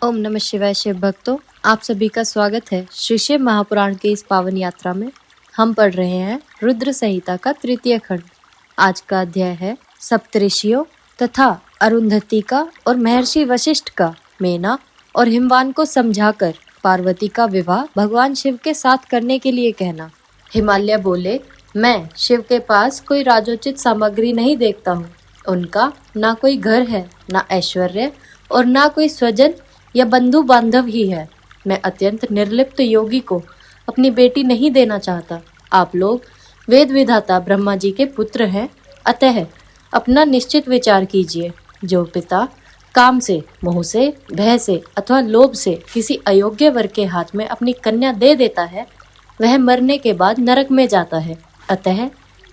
ओम नमः शिवाय। शिव भक्तों, आप सभी का स्वागत है श्री शिव महापुराण की इस पावन यात्रा में। हम पढ़ रहे हैं रुद्र संहिता का तृतीय खंड। आज का अध्याय है सप्तऋषियों तथा अरुंधति का और महर्षि वशिष्ठ का मेना और हिमवान को समझाकर पार्वती का विवाह भगवान शिव के साथ करने के लिए कहना। हिमालय बोले, मैं शिव के पास कोई राजोचित सामग्री नहीं देखता हूँ। उनका ना कोई घर है, ना ऐश्वर्य और ना कोई स्वजन या बंधु बांधव ही है। मैं अत्यंत निर्लिप्त योगी को अपनी बेटी नहीं देना चाहता। आप लोग वेद विधाता ब्रह्मा जी के पुत्र हैं, अतः अपना निश्चित विचार कीजिए। जो पिता काम से, मोह से, भय से अथवा लोभ से किसी अयोग्य वर के हाथ में अपनी कन्या दे देता है, वह मरने के बाद नरक में जाता है। अतः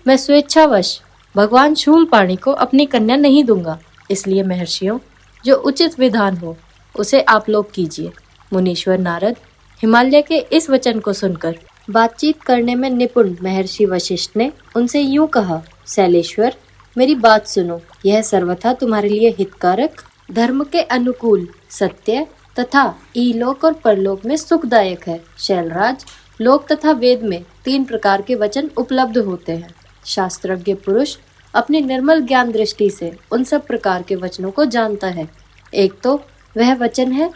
मैं स्वेच्छावश भगवान शूलपाणि को अपनी कन्या नहीं दूंगा। इसलिए महर्षियों, जो उचित विधान हो उसे आप लोग कीजिए। मुनीश्वर नारद हिमालय के इस वचन को सुनकर बातचीत करने में निपुण महर्षि वशिष्ठ ने उनसे यूं कहा, शैलेश्वर, मेरी बात सुनो। यह सर्वथा तुम्हारे लिए हितकारक, धर्म के अनुकूल, सत्य तथा इलोक और परलोक में सुखदायक है। शैलराज, लोक तथा वेद में 3 प्रकार के वचन उपलब्ध होते हैं। शास्त्रज्ञ पुरुष अपनी निर्मल ज्ञान दृष्टि से उन सब प्रकार के वचनों को जानता है। एक तो वह वचन है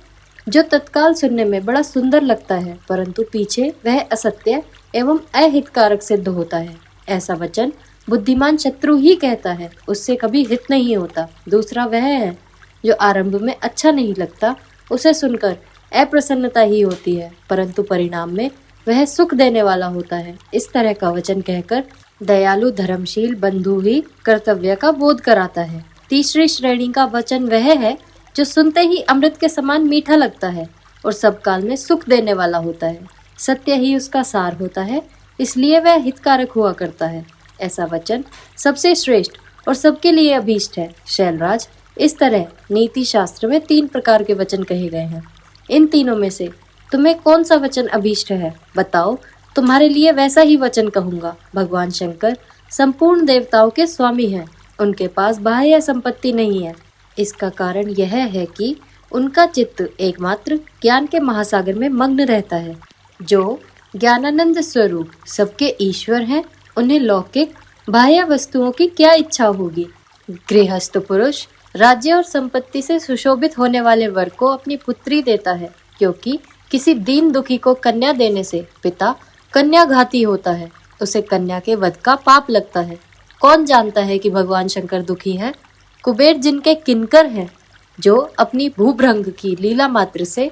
जो तत्काल सुनने में बड़ा सुंदर लगता है, परंतु पीछे वह असत्य एवं अहितकारक सिद्ध होता है। ऐसा वचन बुद्धिमान शत्रु ही कहता है, उससे कभी हित नहीं होता। दूसरा वह है जो आरंभ में अच्छा नहीं लगता, उसे सुनकर अप्रसन्नता ही होती है, परंतु परिणाम में वह सुख देने वाला होता है। इस तरह का वचन कहकर दयालु धर्मशील बंधु ही कर्तव्य का बोध कराता है। तीसरी श्रेणी का वचन वह है जो सुनते ही अमृत के समान मीठा लगता है और सब काल में सुख देने वाला होता है। सत्य ही उसका सार होता है, इसलिए वह हितकारक हुआ करता है। ऐसा वचन सबसे श्रेष्ठ और सबके लिए अभीष्ट है। शैलराज, इस तरह नीति शास्त्र में 3 प्रकार के वचन कहे गए हैं। इन तीनों में से तुम्हें कौन सा वचन अभीष्ट है, बताओ, तुम्हारे लिए वैसा ही वचन कहूंगा। भगवान शंकर संपूर्ण देवताओं के स्वामी हैं। उनके पास बाह्य संपत्ति नहीं है। इसका कारण यह है कि उनका चित्त एकमात्र ज्ञान के महासागर में मग्न रहता है। जो ज्ञानानंद स्वरूप सबके ईश्वर हैं, उन्हें लौकिक बाह्य वस्तुओं की क्या इच्छा होगी। गृहस्थ पुरुष राज्य और संपत्ति से सुशोभित होने वाले वर को अपनी पुत्री देता है, क्योंकि किसी दीन दुखी को कन्या देने से पिता कन्याघाती होता है, उसे कन्या के वध का पाप लगता है। कौन जानता है कि भगवान शंकर दुखी हैं? कुबेर जिनके किंकर हैं, जो अपनी भूभ्रंग की लीला मात्र से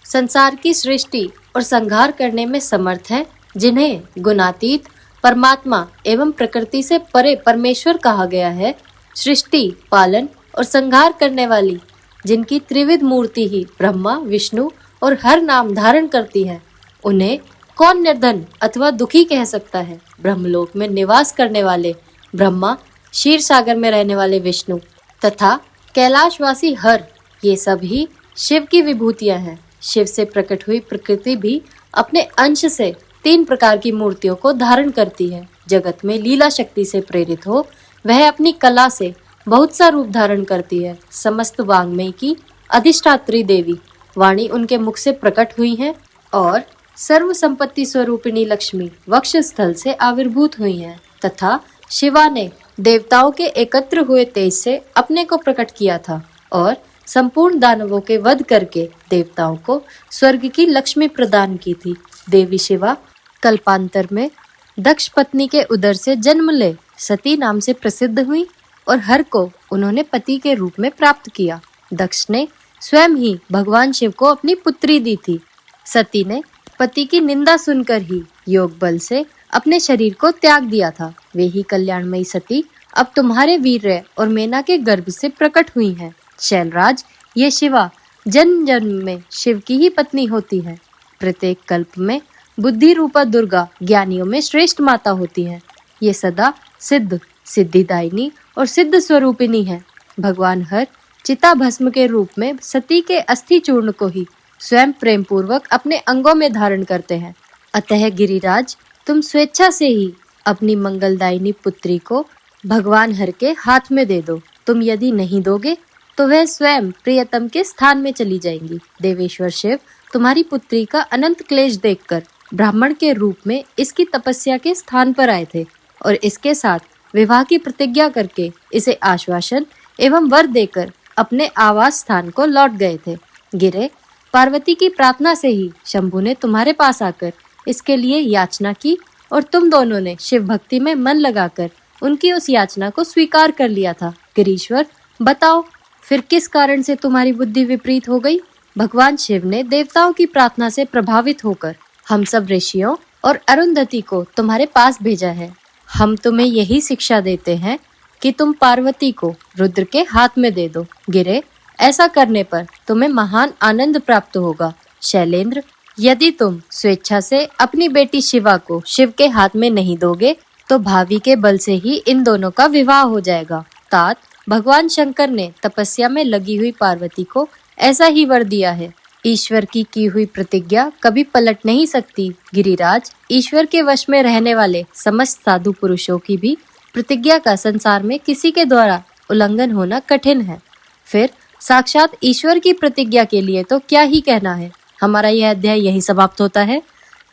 संसार की सृष्टि और संहार करने में समर्थ हैं, जिन्हें गुणातीत परमात्मा एवं प्रकृति से परे परमेश्वर कहा गया है, सृष्टि पालन और संहार करने वाली जिनकी त्रिविध मूर्ति ही ब्रह्मा विष्णु और हर नाम धारण करती है, उन्हें कौन निर्धन अथवा दुखी कह सकता है। ब्रह्मलोक में निवास करने वाले ब्रह्मा, क्षीर सागर में रहने वाले विष्णु तथा कैलाशवासी हर, ये सब ही शिव की विभूतियां हैं। शिव से प्रकट हुई प्रकृति भी अपने अंश से 3 प्रकार की मूर्तियों को धारण करती है। जगत में लीला शक्ति से प्रेरित हो वह अपनी कला से बहुत सा रूप धारण करती है। समस्त वांग्मय की अधिष्ठात्री देवी वाणी उनके मुख से प्रकट हुई है और सर्व संपत्ति स्वरूपिणी लक्ष्मी वक्ष स्थल से आविर्भूत हुई है, तथा शिवा ने देवताओं के एकत्र हुए तेज से अपने को प्रकट किया था और संपूर्ण दानवों के वध करके देवताओं को स्वर्ग की लक्ष्मी प्रदान की थी। देवी शिवा कल्पांतर में दक्ष पत्नी के उदर से जन्म ले सती नाम से प्रसिद्ध हुई और हर को उन्होंने पति के रूप में प्राप्त किया। दक्ष ने स्वयं ही भगवान शिव को अपनी पुत्री दी थी। सती ने पति की निंदा सुनकर ही योग बल से अपने शरीर को त्याग दिया था। वे ही कल्याणमयी सती अब तुम्हारे वीर्य और मेना के गर्भ से प्रकट हुई हैं। शैलराज, ये शिवा जन्म जन्म में शिव की ही पत्नी होती है। प्रत्येक कल्प में बुद्धि रूपा दुर्गा ज्ञानियों में श्रेष्ठ माता होती है। ये सदा सिद्ध, सिद्धिदायिनी और सिद्ध स्वरूपिणी है। भगवान हर चिता भस्म के रूप में सती के अस्थि चूर्ण को ही स्वयं प्रेम पूर्वक अपने अंगों में धारण करते हैं। अतः गिरिराज, तुम स्वेच्छा से ही अपनी मंगलदायिनी पुत्री को भगवान हर के हाथ में दे दो। तुम यदि नहीं दोगे तो वह स्वयं प्रियतम के स्थान में चली जाएंगी। देवेश्वर शिव तुम्हारी पुत्री का अनंत क्लेश देखकर ब्राह्मण के रूप में इसकी तपस्या के स्थान पर आए थे और इसके साथ विवाह की प्रतिज्ञा करके इसे आश्वासन एवं वर देकर अपने आवास स्थान को लौट गए थे। गिरे, पार्वती की प्रार्थना से ही शंभु ने तुम्हारे पास आकर इसके लिए याचना की और तुम दोनों ने शिव भक्ति में मन लगाकर उनकी उस याचना को स्वीकार कर लिया था। गिरीश्वर, बताओ फिर किस कारण से तुम्हारी बुद्धि विपरीत हो गई? भगवान शिव ने देवताओं की प्रार्थना से प्रभावित होकर हम सब ऋषियों और अरुंधति को तुम्हारे पास भेजा है। हम तुम्हें यही शिक्षा देते हैं कि तुम पार्वती को रुद्र के हाथ में दे दो। गिरे, ऐसा करने पर तुम्हें महान आनंद प्राप्त होगा। शैलेंद्र, यदि तुम स्वेच्छा से अपनी बेटी शिवा को शिव के हाथ में नहीं दोगे तो भावी के बल से ही इन दोनों का विवाह हो जाएगा। तात, भगवान शंकर ने तपस्या में लगी हुई पार्वती को ऐसा ही वर दिया है। ईश्वर की हुई प्रतिज्ञा कभी पलट नहीं सकती। गिरिराज, ईश्वर के वश में रहने वाले समस्त साधु पुरुषों की भी प्रतिज्ञा का संसार में किसी के द्वारा उल्लंघन होना कठिन है। फिर साक्षात ईश्वर की प्रतिज्ञा के लिए तो क्या ही कहना है। हमारा यह अध्याय यही समाप्त होता है।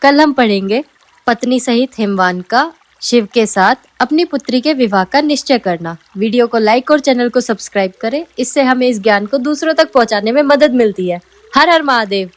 कल हम पढ़ेंगे पत्नी सहित हिमवान का शिव के साथ अपनी पुत्री के विवाह का निश्चय करना। वीडियो को लाइक और चैनल को सब्सक्राइब करें, इससे हमें इस ज्ञान को दूसरों तक पहुंचाने में मदद मिलती है। हर हर महादेव।